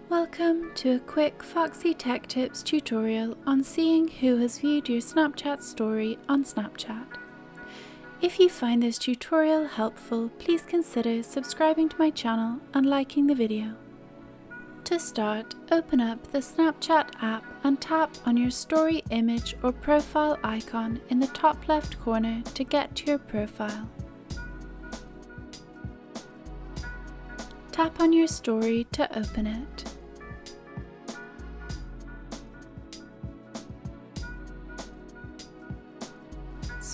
Welcome to a quick Foxy Tech Tips tutorial on seeing who has viewed your Snapchat story on Snapchat. If you find this tutorial helpful, please consider subscribing to my channel and liking the video. To start, open up the Snapchat app and tap on your story image or profile icon in the top left corner to get to your profile. Tap on your story to open it.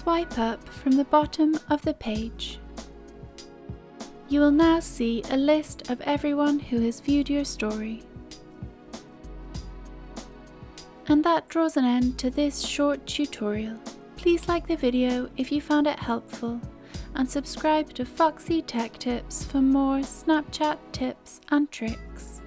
Swipe up from the bottom of the page. You will now see a list of everyone who has viewed your story. And that draws an end to this short tutorial. Please like the video if you found it helpful and subscribe to Foxy Tech Tips for more Snapchat tips and tricks.